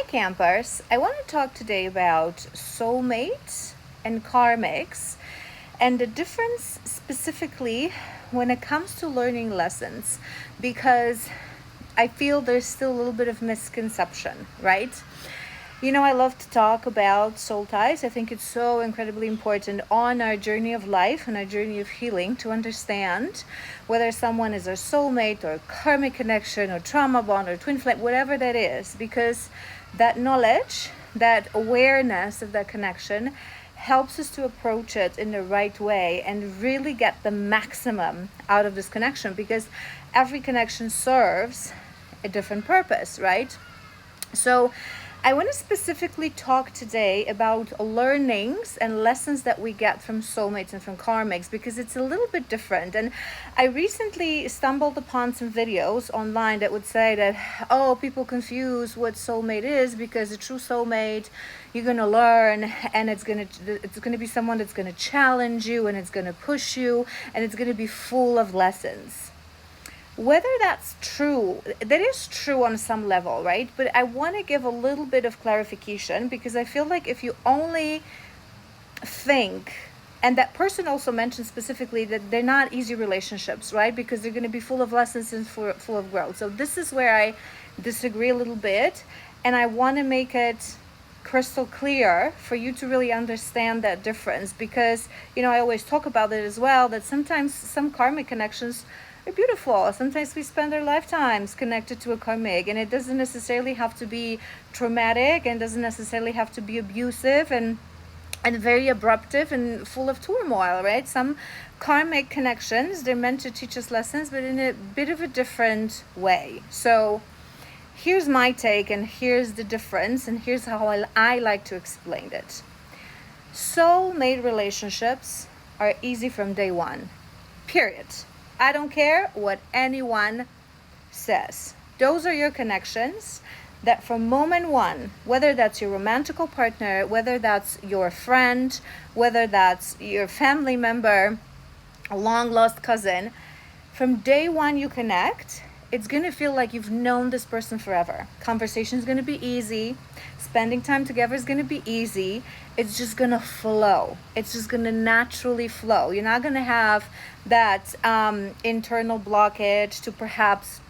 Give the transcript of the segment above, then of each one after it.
Hi campers, I want to talk today about soulmates and karmics and the difference specifically when it comes to learning lessons, because I feel there's still a little bit of misconception, right? I love to talk about soul ties. I think it's so incredibly important on our journey of life and our journey of healing to understand whether someone is our soulmate or karmic connection or trauma bond or twin flame, whatever that is, because that knowledge, that awareness of that connection helps us to approach it in the right way and really get the maximum out of this connection, because every connection serves a different purpose, right? So I want to specifically talk today about learnings and lessons that we get from soulmates and from karmics, because it's a little bit different. And I recently stumbled upon some videos online that would say that, oh, people confuse what soulmate is, because a true soulmate, you're going to learn, and it's going to be someone that's going to challenge you, and it's going to push you, and it's going to be full of lessons. Whether that's true, that is true on some level, right? But I want to give a little bit of clarification, because I feel like if you only think, and that person also mentioned specifically that they're not easy relationships, right? Because they're going to be full of lessons and full of growth. So this is where I disagree a little bit, and I want to make it crystal clear for you to really understand that difference, because I always talk about it as well, that sometimes some karmic connections are beautiful. Sometimes we spend our lifetimes connected to a karmic, and it doesn't necessarily have to be traumatic, and doesn't necessarily have to be abusive and very abruptive and full of turmoil, right? Some karmic connections, they're meant to teach us lessons, but in a bit of a different way. So here's my take, and here's the difference, and here's how I like to explain it. Soulmate relationships are easy from day one, period. I don't care what anyone says. Those are your connections that from moment one, whether that's your romantical partner, whether that's your friend, whether that's your family member, a long lost cousin, from day one you connect, it's going to feel like you've known this person forever. Conversation is going to be easy. Spending time together is going to be easy. It's just going to flow. It's just going to naturally flow. You're not going to have that internal blockage to perhaps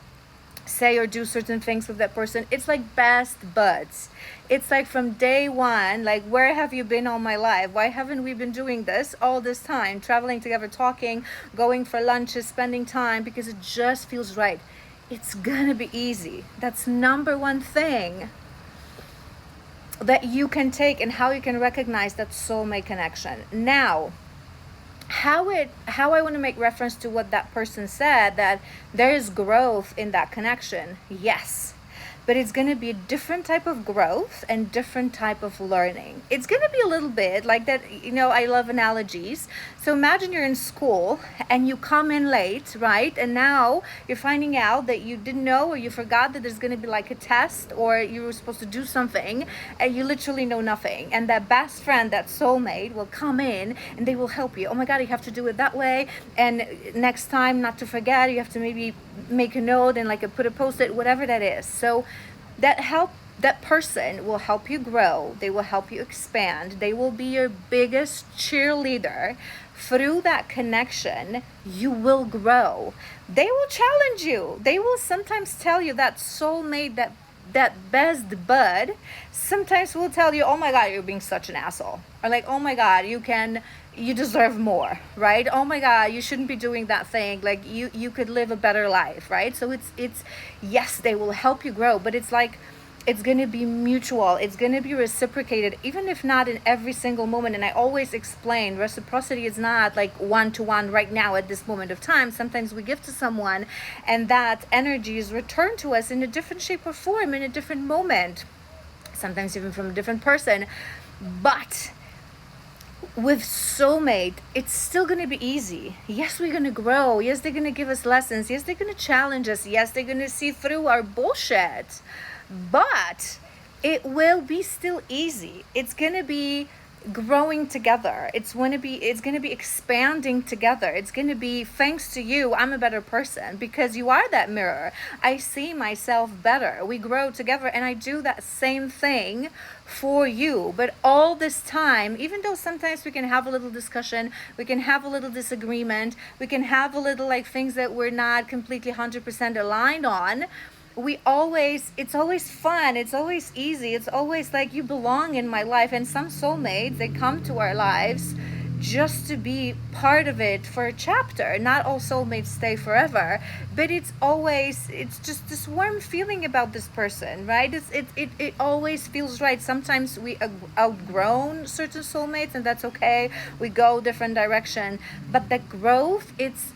say or do certain things with that person. It's like best buds. It's like from day one, like, where have you been all my life? Why haven't we been doing this all this time? Traveling together, talking, going for lunches, spending time, because it just feels right. It's gonna be easy. That's number one thing that you can take, and how you can recognize that soulmate connection. Now, how I want to make reference to what that person said, that there is growth in that connection. Yes, but it's going to be a different type of growth and different type of learning. It's going to be a little bit like that. I love analogies. So imagine you're in school and you come in late, right? And now you're finding out that you didn't know, or you forgot that there's going to be like a test, or you were supposed to do something, and you literally know nothing. And that best friend, that soulmate, will come in and they will help you. Oh my God, you have to do it that way. And next time, not to forget, you have to maybe make a note and put a post-it, whatever that is. So that person will help you grow. They will help you expand. They will be your biggest cheerleader. Through that connection, you will grow. They will challenge you. They will sometimes tell you, that soulmate, that best bud, sometimes will tell you, oh my God, you're being such an asshole. Or like, oh my God, you deserve more, right? Oh my God, you shouldn't be doing that thing. Like, you could live a better life, right? So it's yes, they will help you grow, but it's like, it's going to be mutual. It's going to be reciprocated, even if not in every single moment. And I always explain, reciprocity is not like one-to-one right now at this moment of time. Sometimes we give to someone, and that energy is returned to us in a different shape or form, in a different moment, sometimes even from a different person. But with soulmate, it's still going to be easy. Yes, we're going to grow. Yes, they're going to give us lessons. Yes, they're going to challenge us. Yes, they're going to see through our bullshit. But it will be still easy. It's going to be growing together. It's going to be expanding together. It's going to be, thanks to you, I'm a better person because you are that mirror. I see myself better. We grow together, and I do that same thing for you. But all this time, even though sometimes we can have a little discussion, we can have a little disagreement, we can have a little like things that we're not completely 100% aligned on, it's always fun, it's always easy, it's always like you belong in my life. And some soulmates, they come to our lives just to be part of it for a chapter. Not all soulmates stay forever, but it's just this warm feeling about this person, right? It always feels right. Sometimes we outgrown certain soulmates, and that's okay. We go different direction, but the growth, it's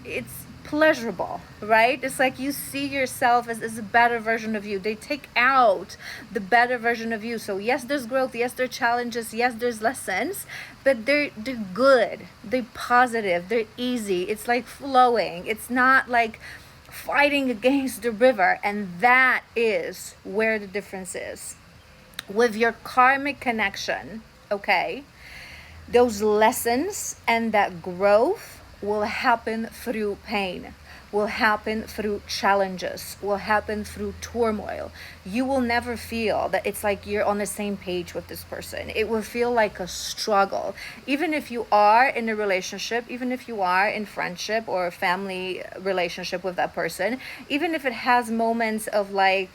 pleasurable, right? It's like you see yourself as a better version of you. They take out the better version of you. So yes, there's growth, yes, there are challenges, yes, there's lessons, but they're good, they're positive, they're easy. It's like flowing. It's not like fighting against the river. And that is where the difference is. With your karmic connection, okay, those lessons and that growth will happen through pain, will happen through challenges, will happen through turmoil. You will never feel that it's like you're on the same page with this person. It will feel like a struggle. Even if you are in a relationship, even if you are in friendship or a family relationship with that person, even if it has moments of like,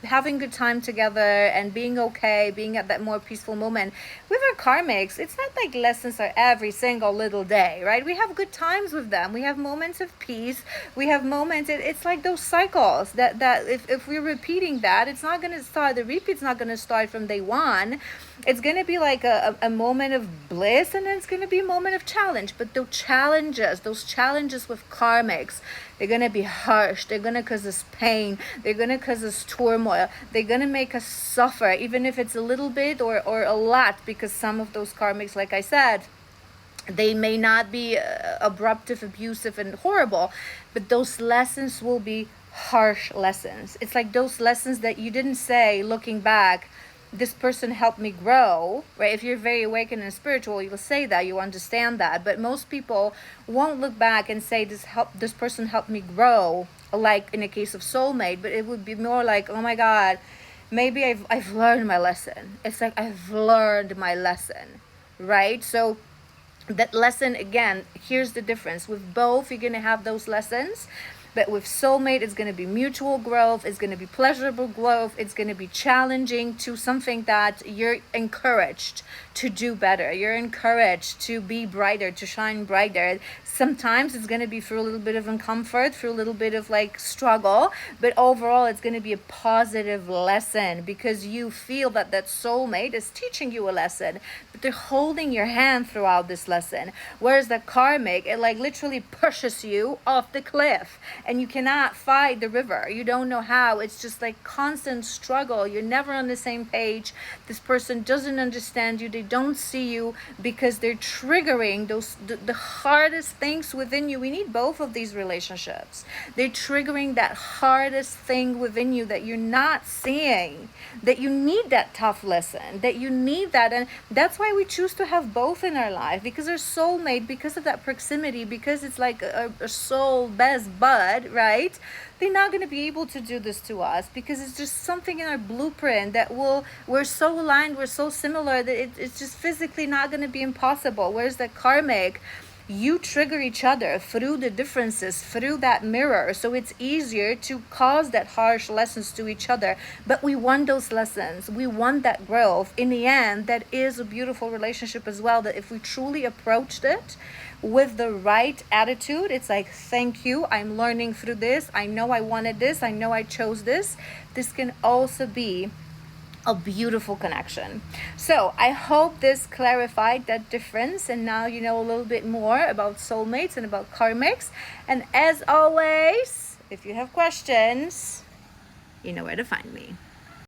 having good time together and being okay, being at that more peaceful moment. With our karmics, it's not like lessons are every single little day, right? We have good times with them. We have moments of peace. We have moments, it's like those cycles that if we're repeating that, it's not going to start, the repeat's not going to start from day one. It's going to be like a moment of bliss, and then it's going to be a moment of challenge. But those challenges with karmics, they're going to be harsh. They're going to cause us pain. They're going to cause us turmoil. They're going to make us suffer, even if it's a little bit or a lot, because some of those karmics, like I said, they may not be abruptive, abusive, and horrible, but those lessons will be harsh lessons. It's like those lessons that you didn't say, looking back, this person helped me grow, right? If you're very awakened and spiritual, you'll say that, you understand that. But most people won't look back and say this person helped me grow, like in the case of soulmate. But it would be more like, oh my God, maybe I've learned my lesson. It's like I've learned my lesson, right? So that lesson, again, here's the difference. With both, you're gonna have those lessons. But with soulmate, it's going to be mutual growth. It's going to be pleasurable growth. It's going to be challenging to something that you're encouraged to do better. You're encouraged to be brighter, to shine brighter. Sometimes it's going to be through a little bit of uncomfort, through a little bit of like struggle, but overall it's going to be a positive lesson because you feel that soulmate is teaching you a lesson, but they're holding your hand throughout this lesson. Whereas the karmic, it like literally pushes you off the cliff and you cannot fight the river. You don't know how. It's just like constant struggle. You're never on the same page. This person doesn't understand you. They don't see you because they're triggering the hardest things within you. We need both of these relationships. They're triggering that hardest thing within you that you're not seeing, that you need that tough lesson, that you need that. And that's why we choose to have both in our life, because our soulmate, because of that proximity, because it's like a soul best bud, right? They're not going to be able to do this to us because it's just something in our blueprint that we're so aligned, we're so similar that it's just physically not going to be impossible. Whereas the karmic, you trigger each other through the differences, through that mirror. So it's easier to cause that harsh lessons to each other. But we want those lessons. We want that growth. In the end, that is a beautiful relationship as well, that if we truly approached it with the right attitude, it's like, thank you, I'm learning through this. I know I wanted this. I know I chose this. This can also be a beautiful connection. So I hope this clarified that difference, and now you know a little bit more about soulmates and about karmics. And as always, if you have questions, you know where to find me.